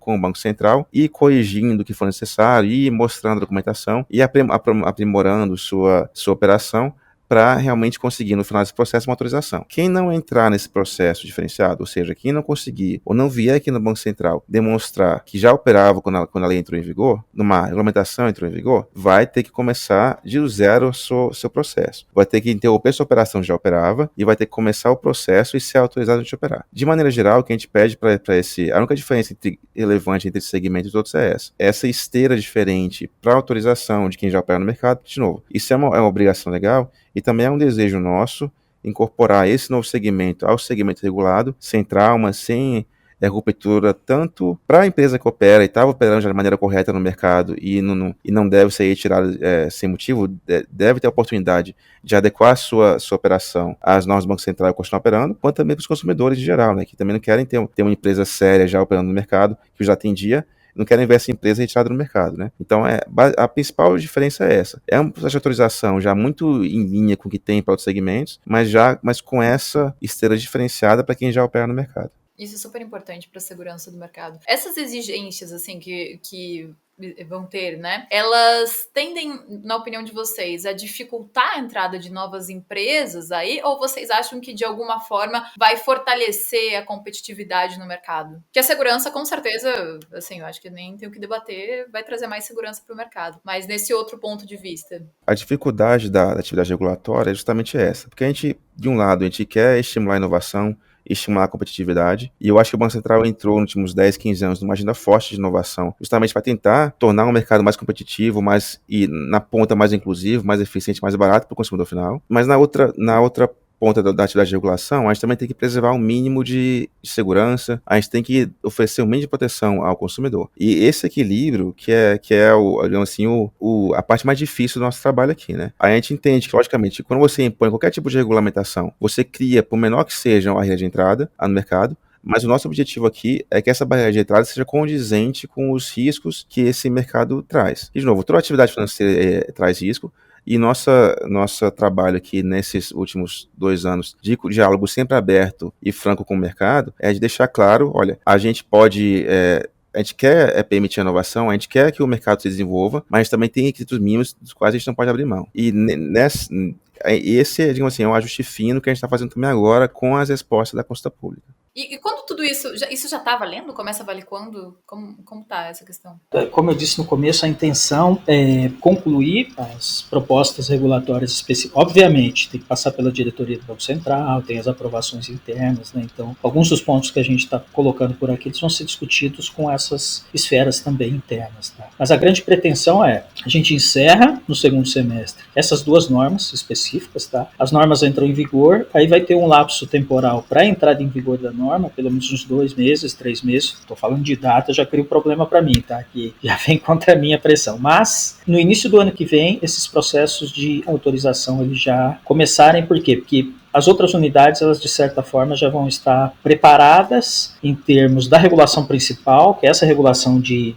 com o Banco Central e corrigindo o que for necessário e mostrando a documentação e aprimorando sua operação para realmente conseguir, no final desse processo, uma autorização. Quem não entrar nesse processo diferenciado, ou seja, quem não conseguir ou não vier aqui no Banco Central demonstrar que já operava quando a lei entrou em vigor, numa regulamentação entrou em vigor, vai ter que começar de zero o seu processo. Vai ter que interromper sua operação que já operava e vai ter que começar o processo e ser autorizado a operar. De maneira geral, o que a gente pede para a única diferença relevante entre esse segmento e os outros é essa. Essa esteira diferente para autorização de quem já opera no mercado, de novo, isso é uma obrigação legal. E também é um desejo nosso incorporar esse novo segmento ao segmento regulado, sem trauma, sem ruptura, tanto para a empresa que opera e estava operando de maneira correta no mercado e não deve ser retirada sem motivo, deve ter a oportunidade de adequar a sua operação às normas do Banco Central e continuar operando, quanto também para os consumidores em geral, né, que também não querem ter uma empresa séria já operando no mercado, que já atendia, não querem ver essa empresa retirada do mercado, né? Então, a principal diferença é essa. É um processo de autorização já muito em linha com o que tem para outros segmentos, mas com essa esteira diferenciada para quem já opera no mercado. Isso é super importante para a segurança do mercado. Essas exigências, assim, que vão ter, né? Elas tendem, na opinião de vocês, a dificultar a entrada de novas empresas aí? Ou vocês acham que, de alguma forma, vai fortalecer a competitividade no mercado? Que a segurança, com certeza, assim, eu acho que nem tem o que debater, vai trazer mais segurança para o mercado. Mas nesse outro ponto de vista. A dificuldade da atividade regulatória é justamente essa. Porque de um lado, a gente quer estimular a inovação, estimular a competitividade, e eu acho que o Banco Central entrou nos últimos 10, 15 anos numa agenda forte de inovação, justamente para tentar tornar um mercado mais competitivo, e na ponta mais inclusivo, mais eficiente, mais barato para o consumidor final. Mas na outra ponta da atividade de regulação, a gente também tem que preservar um mínimo de segurança, a gente tem que oferecer um mínimo de proteção ao consumidor. E esse equilíbrio que é digamos assim, a parte mais difícil do nosso trabalho aqui, né? A gente entende que, logicamente, quando você impõe qualquer tipo de regulamentação, você cria, por menor que seja, uma barreira de entrada no mercado, mas o nosso objetivo aqui é que essa barreira de entrada seja condizente com os riscos que esse mercado traz. E, de novo, toda atividade financeira traz risco, e nosso trabalho aqui nesses últimos 2 anos de diálogo sempre aberto e franco com o mercado é de deixar claro, olha, a gente quer permitir a inovação, a gente quer que o mercado se desenvolva, mas a gente também tem requisitos mínimos dos quais a gente não pode abrir mão. E esse, digamos assim, é um ajuste fino que a gente está fazendo também agora com as respostas da consulta pública. E quando tudo isso já está valendo? Começa a valer quando? Como está essa questão? Como eu disse no começo, a intenção é concluir as propostas regulatórias específicas. Obviamente, tem que passar pela diretoria do Banco Central, tem as aprovações internas, né? Então, alguns dos pontos que a gente está colocando por aqui eles vão ser discutidos com essas esferas também internas. Tá? Mas a grande pretensão a gente encerra no segundo semestre essas 2 normas específicas, tá? As normas entram em vigor, aí vai ter um lapso temporal para a entrada em vigor da norma, pelo menos uns 2 meses, 3 meses, estou falando de data, já cria um problema para mim, tá? Que já vem contra a minha pressão. Mas, no início do ano que vem, esses processos de autorização eles já começarem, por quê? Porque as outras unidades, elas de certa forma já vão estar preparadas em termos da regulação principal, que é essa regulação de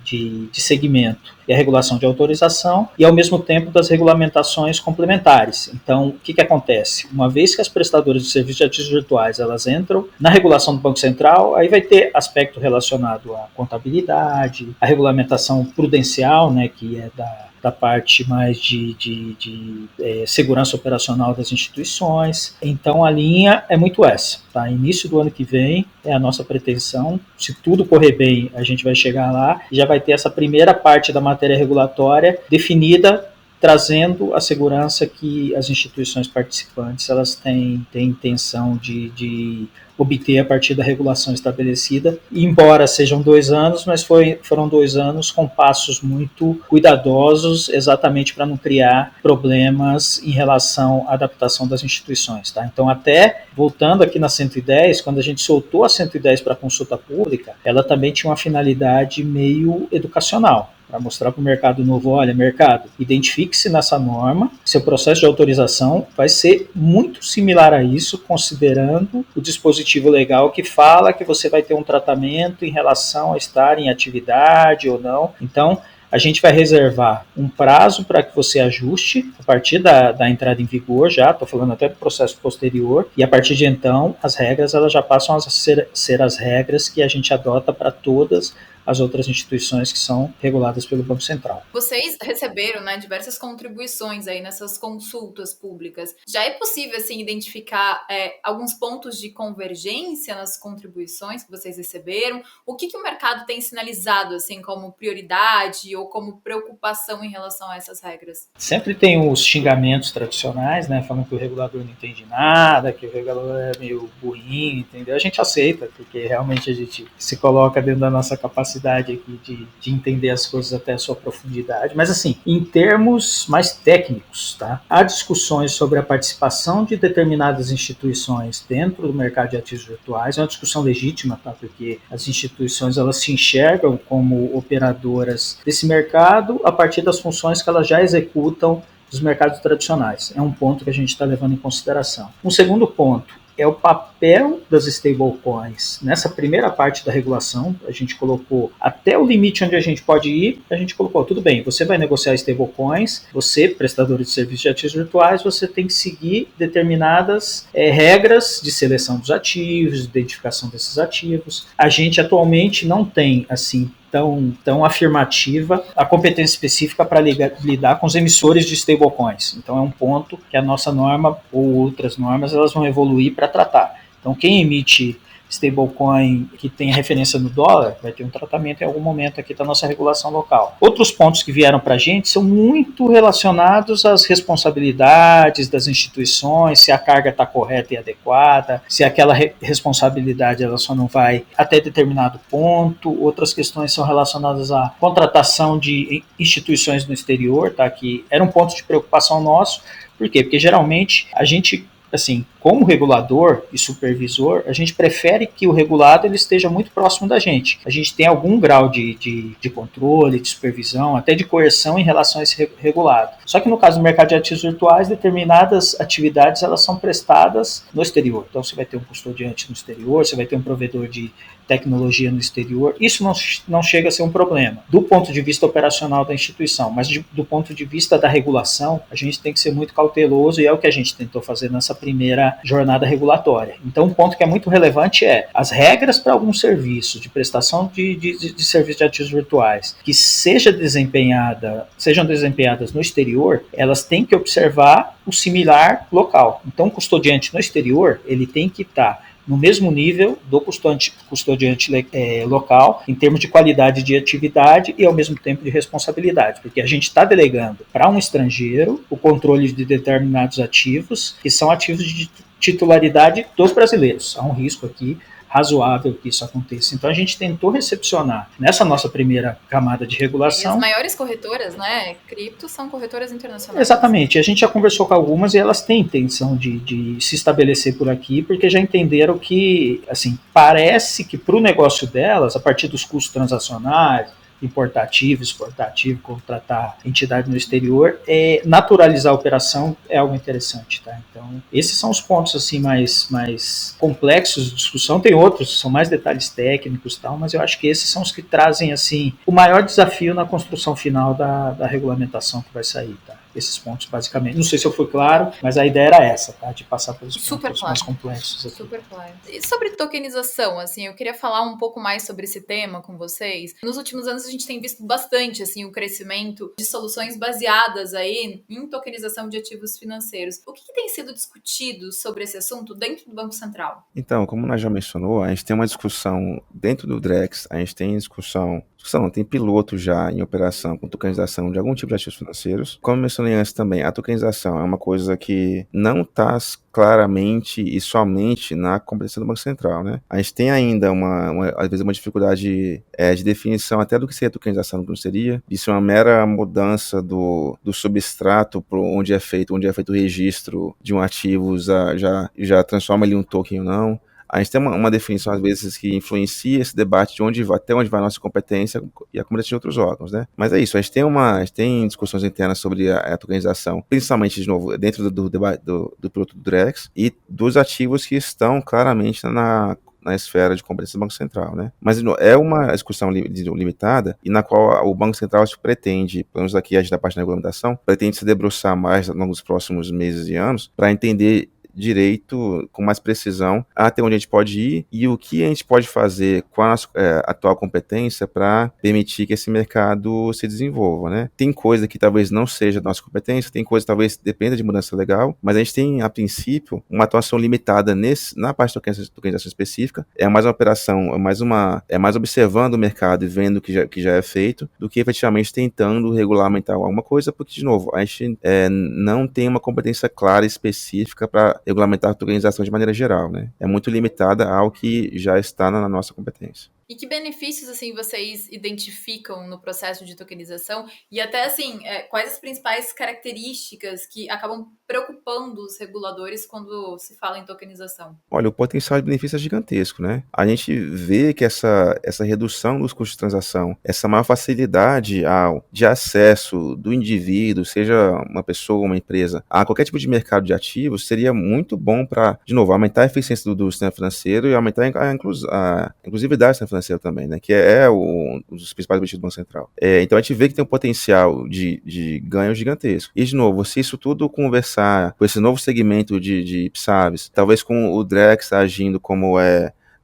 segmento e a regulação de autorização, e ao mesmo tempo das regulamentações complementares. Então, o que acontece? Uma vez que as prestadoras de serviços de ativos virtuais elas entram na regulação do Banco Central, aí vai ter aspecto relacionado à contabilidade, à regulamentação prudencial, né, que é da parte mais de segurança operacional das instituições. Então, a linha é muito essa. Tá? Início do ano que vem é a nossa pretensão. Se tudo correr bem, a gente vai chegar lá e já vai ter essa primeira parte da matéria regulatória definida, trazendo a segurança que as instituições participantes elas têm intenção de obter a partir da regulação estabelecida, embora sejam 2 anos, mas foram 2 anos com passos muito cuidadosos, exatamente para não criar problemas em relação à adaptação das instituições. Tá? Então, até voltando aqui na 110, quando a gente soltou a 110 para consulta pública, ela também tinha uma finalidade meio educacional, para mostrar para o mercado novo, olha, mercado, identifique-se nessa norma, seu processo de autorização vai ser muito similar a isso, considerando o dispositivo legal que fala que você vai ter um tratamento em relação a estar em atividade ou não. Então, a gente vai reservar um prazo para que você ajuste a partir da entrada em vigor, já estou falando até do processo posterior, e a partir de então as regras elas já passam a ser as regras que a gente adota para todas as outras instituições que são reguladas pelo Banco Central. Vocês receberam, né, diversas contribuições aí nessas consultas públicas. Já é possível, assim, identificar alguns pontos de convergência nas contribuições que vocês receberam? O que o mercado tem sinalizado, assim, como prioridade ou como preocupação em relação a essas regras? Sempre tem os xingamentos tradicionais, né, falando que o regulador não entende nada, que o regulador é meio burrinho, entendeu? A gente aceita, porque realmente a gente se coloca dentro da nossa capacidade aqui de entender as coisas até a sua profundidade. Mas, assim, em termos mais técnicos, tá? Há discussões sobre a participação de determinadas instituições dentro do mercado de ativos virtuais. É uma discussão legítima, tá? Porque as instituições, elas se enxergam como operadoras desse mercado a partir das funções que elas já executam dos mercados tradicionais. É um ponto que a gente está levando em consideração. Um segundo ponto é o papel das stablecoins. Nessa primeira parte da regulação, a gente colocou até o limite onde a gente pode ir, a gente colocou, tudo bem, você vai negociar stablecoins, você, prestador de serviços de ativos virtuais, você tem que seguir determinadas regras de seleção dos ativos, identificação desses ativos. A gente atualmente não tem, assim, tão afirmativa a competência específica para lidar com os emissores de stablecoins. Então é um ponto que a nossa norma ou outras normas elas vão evoluir para tratar. Então quem emite stablecoin que tem referência no dólar vai ter um tratamento em algum momento aqui da nossa regulação local. Outros pontos que vieram para a gente são muito relacionados às responsabilidades das instituições, se a carga está correta e adequada, se aquela responsabilidade ela só não vai até determinado ponto. Outras questões são relacionadas à contratação de instituições no exterior, tá? Que era um ponto de preocupação nosso. Por quê? Porque geralmente a gente, assim, como regulador e supervisor, a gente prefere que o regulado ele esteja muito próximo da gente. A gente tem algum grau de controle, de supervisão, até de coerção em relação a esse regulado. Só que no caso do mercado de ativos virtuais, determinadas atividades elas são prestadas no exterior. Então você vai ter um custodiante no exterior, você vai ter um provedor de tecnologia no exterior. Isso não chega a ser um problema do ponto de vista operacional da instituição, mas do ponto de vista da regulação, a gente tem que ser muito cauteloso e é o que a gente tentou fazer nessa primeira jornada regulatória. Então, um ponto que é muito relevante é as regras para algum serviço de prestação de serviço de ativos virtuais que sejam desempenhadas no exterior, elas têm que observar o similar local. Então, o custodiante no exterior, ele tem que estar no mesmo nível do custodiante local, em termos de qualidade de atividade e, ao mesmo tempo, de responsabilidade, porque a gente está delegando para um estrangeiro o controle de determinados ativos, que são ativos de titularidade dos brasileiros. Há um risco aqui razoável que isso aconteça. Então a gente tentou recepcionar nessa nossa primeira camada de regulação. E as maiores corretoras, né, cripto, são corretoras internacionais. Exatamente. A gente já conversou com algumas e elas têm intenção de se estabelecer por aqui, porque já entenderam que, assim, parece que para o negócio delas, a partir dos custos transacionais, importar ativo, exportar ativo, contratar entidade no exterior, naturalizar a operação é algo interessante, tá? Então, esses são os pontos assim mais complexos de discussão. Tem outros que são mais detalhes técnicos e tal, mas eu acho que esses são os que trazem assim o maior desafio na construção final da regulamentação que vai sair, tá? Esses pontos, basicamente. Não sei se eu fui claro, mas a ideia era essa, tá? De passar pelos pontos mais complexos aqui. Super claro. E sobre tokenização, assim, eu queria falar um pouco mais sobre esse tema com vocês. Nos últimos anos, a gente tem visto bastante, assim, o crescimento de soluções baseadas aí em tokenização de ativos financeiros. O que tem sido discutido sobre esse assunto dentro do Banco Central? Então, como nós já mencionou, a gente tem uma discussão dentro do DREX, a gente tem tem piloto já em operação com tokenização de algum tipo de ativos financeiros. Como eu mencionei antes também, a tokenização é uma coisa que não está claramente e somente na competência do Banco Central, né? A gente tem ainda às vezes uma dificuldade de definição até do que seria tokenização, do que não seria. Isso é uma mera mudança do substrato para onde é feito o registro de um ativo, já transforma ele em um token ou não. A gente tem uma definição, às vezes, que influencia esse debate de até onde vai a nossa competência e a competência de outros órgãos, né? Mas é isso, a gente tem discussões internas sobre a tokenização, principalmente, de novo, dentro do debate do piloto do DREX e dos ativos que estão claramente na esfera de competência do Banco Central, né? Mas é uma discussão limitada e na qual o Banco Central pretende, pelo menos aqui a gente da parte da regulamentação, pretende se debruçar mais nos próximos meses e anos para entender direito, com mais precisão, até onde a gente pode ir e o que a gente pode fazer com a nossa atual competência para permitir que esse mercado se desenvolva, né? Tem coisa que talvez não seja da nossa competência, tem coisa que talvez dependa de mudança legal, mas a gente tem, a princípio, uma atuação limitada na parte de tokenização específica. É mais uma operação, é mais observando o mercado e vendo o que já é feito, do que efetivamente tentando regulamentar alguma coisa, porque, de novo, a gente não tem uma competência clara e específica para regulamentar a tokenização de maneira geral, né? É muito limitada ao que já está na nossa competência. E que benefícios, assim, vocês identificam no processo de tokenização? E até, assim, quais as principais características que acabam preocupando os reguladores quando se fala em tokenização? Olha, o potencial de benefício é gigantesco, né? A gente vê que essa redução dos custos de transação, essa maior facilidade de acesso do indivíduo, seja uma pessoa ou uma empresa, a qualquer tipo de mercado de ativos, seria muito bom para, de novo, aumentar a eficiência do sistema financeiro e aumentar a inclusividade do sistema financeiro também, né? Que um dos principais objetivos do Banco Central. Então a gente vê que tem um potencial de ganho gigantesco. E, de novo, se isso tudo conversar com esse novo segmento de PSAVs, talvez com o Drex agindo como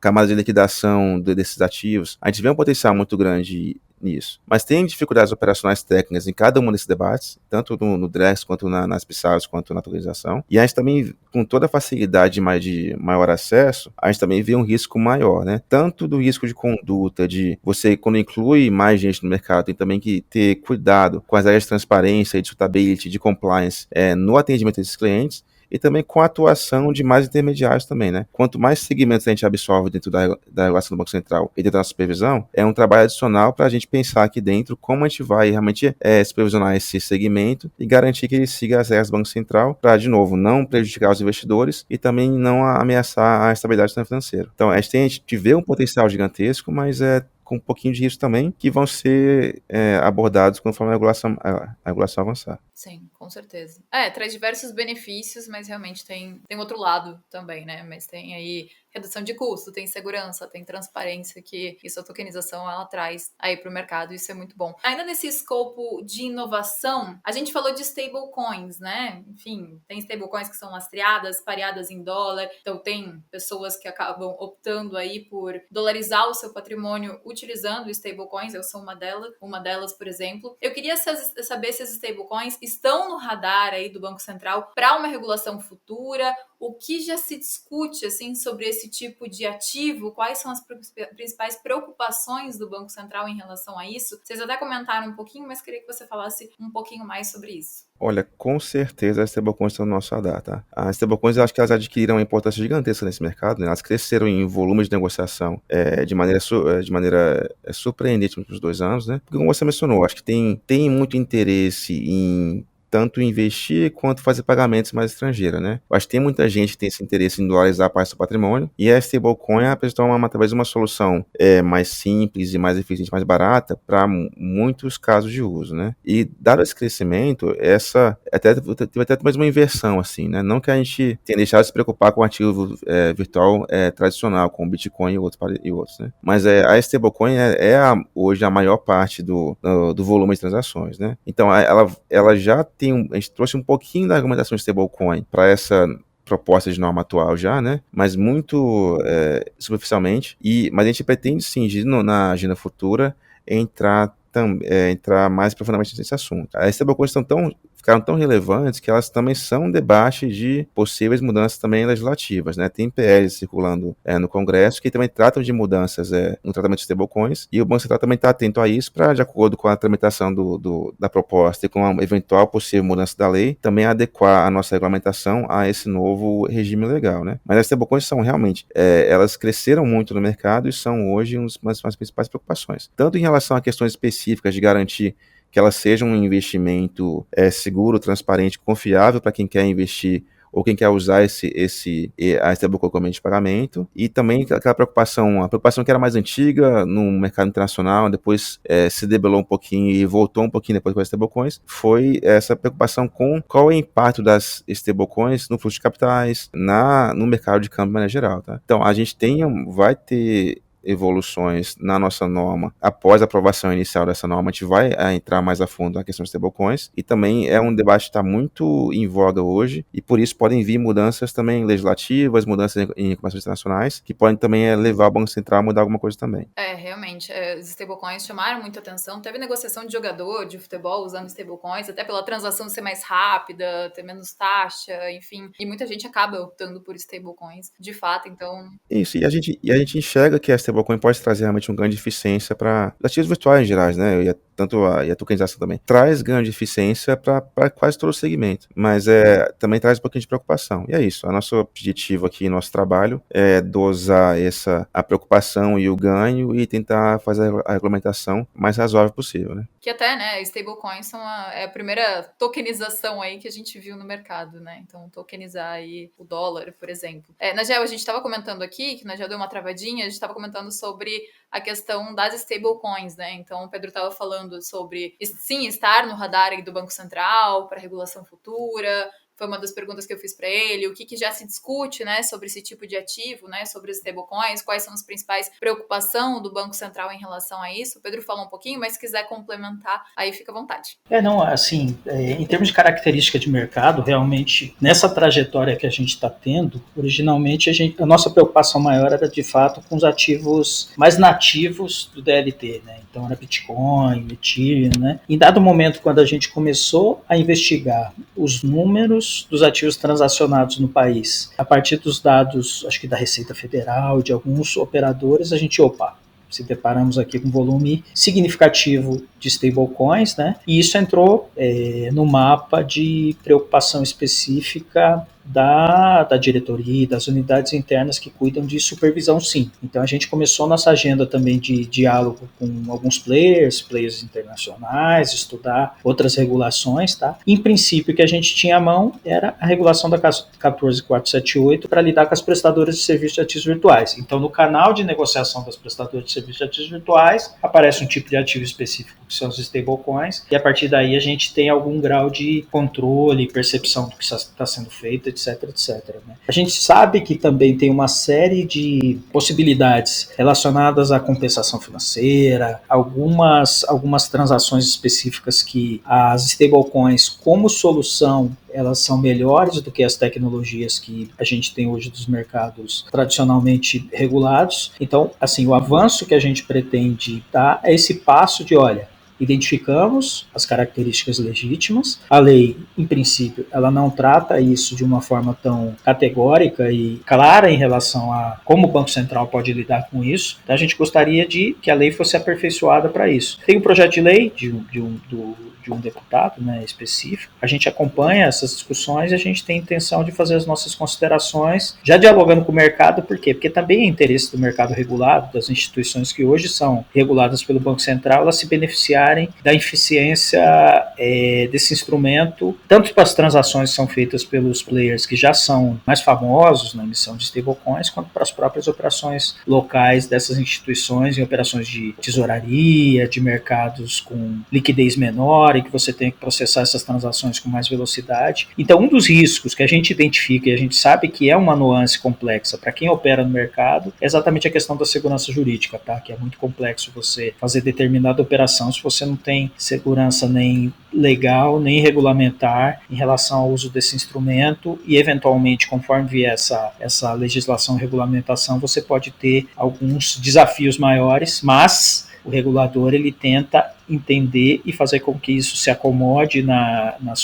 camada de liquidação desses ativos, a gente vê um potencial muito grande nisso. Mas tem dificuldades operacionais técnicas em cada um desses debates, tanto no Drex, quanto nas PSAVs, quanto na tokenização. E a gente também, com toda a facilidade de maior acesso, a gente também vê um risco maior, né? Tanto do risco de conduta, de você, quando inclui mais gente no mercado, tem também que ter cuidado com as áreas de transparência, de suitability, de compliance no atendimento desses clientes, e também com a atuação de mais intermediários também, né? Quanto mais segmentos a gente absorve dentro da regulação do Banco Central e dentro da supervisão, é um trabalho adicional para a gente pensar aqui dentro como a gente vai realmente supervisionar esse segmento e garantir que ele siga as regras do Banco Central para, de novo, não prejudicar os investidores e também não ameaçar a estabilidade do sistema financeiro. Então, a gente vê um potencial gigantesco, mas com um pouquinho de risco também, que vão ser abordados conforme a regulação avançar. Sim, com certeza. Traz diversos benefícios, mas realmente tem outro lado também, né? Mas tem aí redução de custo, tem segurança, tem transparência, que isso a tokenização ela traz aí para o mercado, isso é muito bom. Ainda nesse escopo de inovação, a gente falou de stablecoins, né? Enfim, tem stablecoins que são lastreadas, pareadas em dólar, então tem pessoas que acabam optando aí por dolarizar o seu patrimônio utilizando stablecoins, eu sou uma delas, por exemplo. Eu queria saber se as stablecoins estão no radar aí do Banco Central para uma regulação futura, o que já se discute assim sobre esse tipo de ativo, quais são as principais preocupações do Banco Central em relação a isso? Vocês até comentaram um pouquinho, mas queria que você falasse um pouquinho mais sobre isso. Olha, com certeza as stablecoins estão no nosso radar, tá? As stablecoins, eu acho que elas adquiriram uma importância gigantesca nesse mercado, né? Elas cresceram em volumes de negociação de maneira surpreendente nos últimos 2 anos, né? Porque, como você mencionou, acho que tem muito interesse em tanto investir quanto fazer pagamentos mais estrangeiros, né? Eu acho que tem muita gente que tem esse interesse em dolarizar parte do seu patrimônio e a stablecoin apresentou talvez uma solução mais simples e mais eficiente, mais barata para muitos casos de uso, né? E dado esse crescimento, teve até mais uma inversão, assim, né? Não que a gente tenha deixado de se preocupar com o ativo virtual tradicional, como o Bitcoin e outros, né? Mas a stablecoin hoje a maior parte do volume de transações, né? Então, ela já tem a gente trouxe um pouquinho da argumentação de stablecoin para essa proposta de norma atual já, né? Mas muito superficialmente. Mas a gente pretende sim, na agenda futura, entrar mais profundamente nesse assunto. As stablecoins ficaram tão relevantes que elas também são um debate de possíveis mudanças também legislativas, né? Tem PLs circulando no Congresso que também tratam de mudanças no tratamento de stablecoins, e o Banco Central também está atento a isso para, de acordo com a tramitação da proposta e com a eventual possível mudança da lei, também adequar a nossa regulamentação a esse novo regime legal, né? Mas as stablecoins são realmente, elas cresceram muito no mercado e são hoje uma das principais preocupações, tanto em relação a questões específicas de garantir que ela seja um investimento seguro, transparente, confiável para quem quer investir ou quem quer usar a stablecoin como meio de pagamento, e também aquela a preocupação que era mais antiga no mercado internacional, depois se debelou um pouquinho e voltou um pouquinho depois com as stablecoins, foi essa preocupação com qual é o impacto das stablecoins no fluxo de capitais, no mercado de câmbio de maneira geral, tá? Então, a gente vai ter evoluções na nossa norma. Após a aprovação inicial dessa norma, a gente vai entrar mais a fundo na questão dos stablecoins, e também é um debate que está muito em voga hoje, e por isso podem vir mudanças também legislativas, mudanças em recomendações internacionais, que podem também levar o Banco Central a mudar alguma coisa também. Realmente, os stablecoins chamaram muita atenção. Teve negociação de jogador de futebol usando stablecoins, até pela transação ser mais rápida, ter menos taxa, enfim. E muita gente acaba optando por stablecoins, de fato, então... Isso, e a gente enxerga que a stablecoin pode trazer realmente um ganho de eficiência para ativos virtuais em geral, né? E a tokenização também. Traz ganho de eficiência para quase todo o segmento, mas também traz um pouquinho de preocupação. E é isso, o nosso objetivo aqui, nosso trabalho, é dosar a preocupação e o ganho e tentar fazer a regulamentação mais razoável possível, né? Que até, né, stablecoins são a primeira tokenização aí que a gente viu no mercado, né? Então, tokenizar aí o dólar, por exemplo. Nagel, a gente estava comentando aqui, que o Nagel deu uma travadinha, a gente estava comentando sobre a questão das stablecoins, né? Então, o Pedro estava falando sobre, sim, estar no radar aí do Banco Central para regulação futura. Foi uma das perguntas que eu fiz para ele, o que já se discute, né, sobre esse tipo de ativo, né, sobre os stablecoins, quais são as principais preocupações do Banco Central em relação a isso. O Pedro falou um pouquinho, mas se quiser complementar, aí fica à vontade. Em termos de característica de mercado, realmente, nessa trajetória que a gente está tendo, originalmente a nossa preocupação maior era, de fato, com os ativos mais nativos do DLT, né? Então, era Bitcoin, Ethereum, né? Em dado momento, quando a gente começou a investigar os números dos ativos transacionados no país, a partir dos dados, acho que da Receita Federal, de alguns operadores, a gente, se deparamos aqui com um volume significativo de stablecoins, né? E isso entrou no mapa de preocupação específica da diretoria e das unidades internas que cuidam de supervisão, sim. Então a gente começou nossa agenda também de diálogo com alguns players internacionais, estudar outras regulações, tá? Em princípio, o que a gente tinha à mão era a regulação da 14478 para lidar com as prestadoras de serviços de ativos virtuais. Então, no canal de negociação das prestadoras de serviços de ativos virtuais, aparece um tipo de ativo específico, que são os stablecoins, e a partir daí a gente tem algum grau de controle e percepção do que está sendo feito, etc. Né? A gente sabe que também tem uma série de possibilidades relacionadas à compensação financeira, algumas transações específicas que as stablecoins, como solução, elas são melhores do que as tecnologias que a gente tem hoje dos mercados tradicionalmente regulados. Então, assim, o avanço que a gente pretende dar é esse passo de, identificamos as características legítimas. A lei, em princípio, ela não trata isso de uma forma tão categórica e clara em relação a como o Banco Central pode lidar com isso. Então, a gente gostaria de que a lei fosse aperfeiçoada para isso. Tem um projeto de lei de um deputado, né, específico. A gente acompanha essas discussões e a gente tem intenção de fazer as nossas considerações, já dialogando com o mercado. Por quê? Porque também é interesse do mercado regulado, das instituições que hoje são reguladas pelo Banco Central, elas se beneficiarem da eficiência desse instrumento, tanto para as transações que são feitas pelos players que já são mais famosos na emissão de stablecoins, quanto para as próprias operações locais dessas instituições, em operações de tesouraria, de mercados com liquidez menor, e que você tem que processar essas transações com mais velocidade. Então, um dos riscos que a gente identifica e a gente sabe que é uma nuance complexa para quem opera no mercado é exatamente a questão da segurança jurídica, tá? Que é muito complexo você fazer determinada operação se você não tem segurança nem legal, nem regulamentar em relação ao uso desse instrumento, e eventualmente, conforme vier essa legislação e regulamentação, você pode ter alguns desafios maiores, mas o regulador ele tenta entender e fazer com que isso se acomode no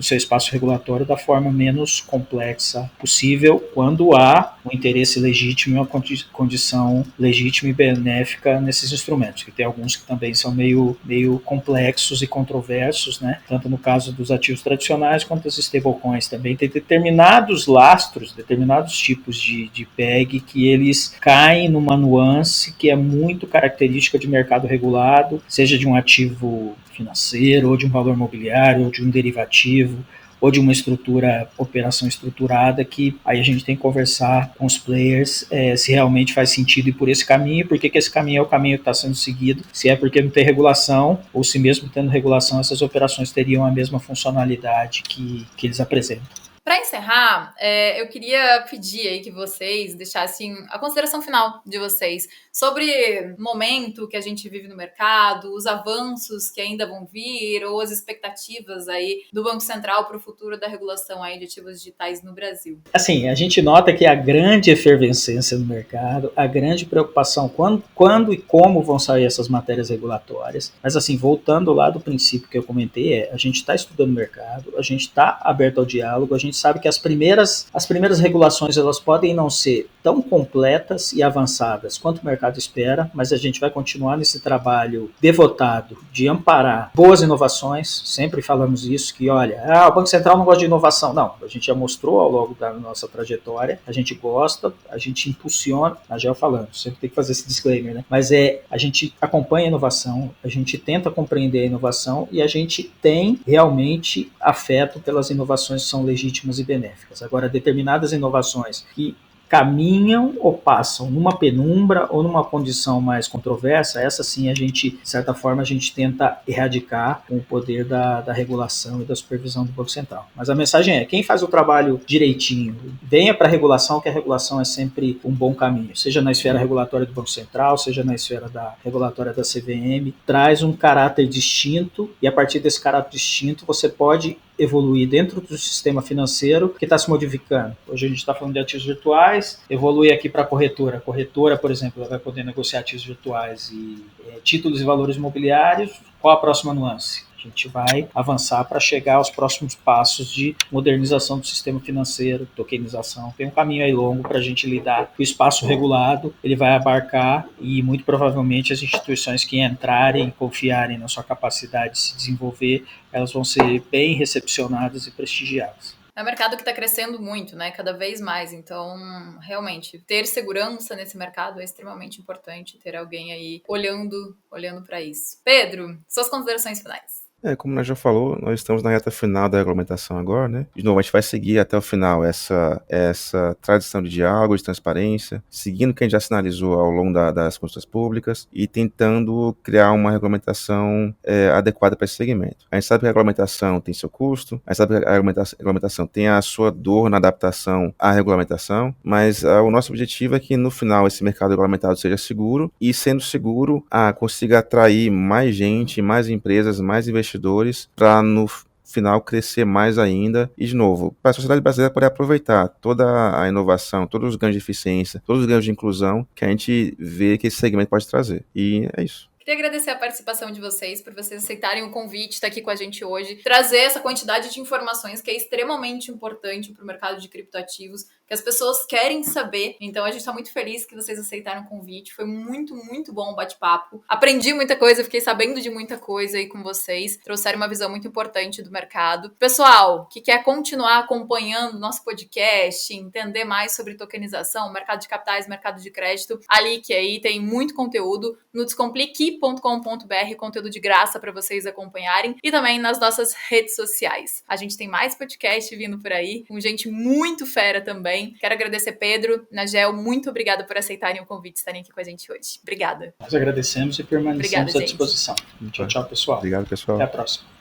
seu espaço regulatório da forma menos complexa possível, quando há um interesse legítimo e uma condição legítima e benéfica nesses instrumentos, que tem alguns que também são meio complexos e controversos, né? Tanto no caso dos ativos tradicionais quanto das stablecoins também. Tem determinados lastros, determinados tipos de PEG que eles caem numa nuance que é muito característica de mercado regulado, seja de um ativo financeiro, ou de um valor mobiliário, ou de um derivativo, ou de uma operação estruturada, que aí a gente tem que conversar com os players se realmente faz sentido ir por esse caminho, por que esse caminho é o caminho que está sendo seguido, se é porque não tem regulação, ou se mesmo tendo regulação essas operações teriam a mesma funcionalidade que eles apresentam. Para encerrar, eu queria pedir aí que vocês deixassem a consideração final de vocês sobre o momento que a gente vive no mercado, os avanços que ainda vão vir ou as expectativas aí do Banco Central para o futuro da regulação aí de ativos digitais no Brasil. Assim, a gente nota que a grande efervescência no mercado, a grande preocupação quando e como vão sair essas matérias regulatórias, mas assim, voltando lá do princípio que eu comentei, a gente está estudando o mercado, a gente está aberto ao diálogo, a gente sabe que as primeiras regulações elas podem não ser tão completas e avançadas quanto o mercado espera, mas a gente vai continuar nesse trabalho devotado de amparar boas inovações, sempre falamos isso, que olha, o Banco Central não gosta de inovação, não, a gente já mostrou ao longo da nossa trajetória, a gente gosta, a gente impulsiona, a Gel falando, sempre tem que fazer esse disclaimer, né? Mas a gente acompanha a inovação, a gente tenta compreender a inovação e a gente tem realmente afeto pelas inovações que são legítimas e benéficas. Agora, determinadas inovações que caminham ou passam numa penumbra ou numa condição mais controversa, essa sim a gente, de certa forma, a gente tenta erradicar com o poder da regulação e da supervisão do Banco Central. Mas a mensagem é, quem faz o trabalho direitinho, venha para a regulação, que a regulação é sempre um bom caminho, seja na esfera regulatória do Banco Central, seja na esfera regulatória da CVM, traz um caráter distinto e a partir desse caráter distinto você pode evoluir dentro do sistema financeiro que está se modificando. Hoje a gente está falando de ativos virtuais, evolui aqui para a corretora. A corretora, por exemplo, ela vai poder negociar ativos virtuais e títulos e valores imobiliários. Qual a próxima nuance? A gente vai avançar para chegar aos próximos passos de modernização do sistema financeiro, tokenização. Tem um caminho aí longo para a gente lidar com o espaço regulado, ele vai abarcar e muito provavelmente as instituições que entrarem e confiarem na sua capacidade de se desenvolver, elas vão ser bem recepcionadas e prestigiadas. É um mercado que está crescendo muito, né? Cada vez mais. Então, realmente, ter segurança nesse mercado é extremamente importante. Ter alguém aí olhando para isso. Pedro, suas considerações finais. Como nós já falou, nós estamos na reta final da regulamentação agora, né? De novo, a gente vai seguir até o final essa tradição de diálogo, de transparência, seguindo o que a gente já sinalizou ao longo das consultas públicas e tentando criar uma regulamentação adequada para esse segmento. A gente sabe que a regulamentação tem seu custo, a gente sabe que a regulamentação tem a sua dor na adaptação à regulamentação, mas o nosso objetivo é que no final esse mercado regulamentado seja seguro e, sendo seguro, consiga atrair mais gente, mais empresas, mais investidores para no final crescer mais ainda e, de novo, para a sociedade brasileira poder aproveitar toda a inovação, todos os ganhos de eficiência, todos os ganhos de inclusão que a gente vê que esse segmento pode trazer. E é isso. Queria agradecer a participação de vocês, por vocês aceitarem o convite, estar aqui com a gente hoje, trazer essa quantidade de informações que é extremamente importante para o mercado de criptoativos, que as pessoas querem saber. Então a gente está muito feliz que vocês aceitaram o convite. Foi muito, muito bom o bate-papo. Aprendi muita coisa, fiquei sabendo de muita coisa aí com vocês. Trouxeram uma visão muito importante do mercado. Pessoal, que quer continuar acompanhando o nosso podcast, entender mais sobre tokenização, mercado de capitais, mercado de crédito, ali que aí tem muito conteúdo no descomplique.com.br, conteúdo de graça para vocês acompanharem, e também nas nossas redes sociais. A gente tem mais podcast vindo por aí, com gente muito fera também. Quero agradecer Pedro, Nagel, muito obrigada por aceitarem o convite e estarem aqui com a gente hoje. Obrigada. Nós agradecemos e permanecemos à disposição. Tchau, tchau, pessoal. Obrigado, pessoal. Até a próxima.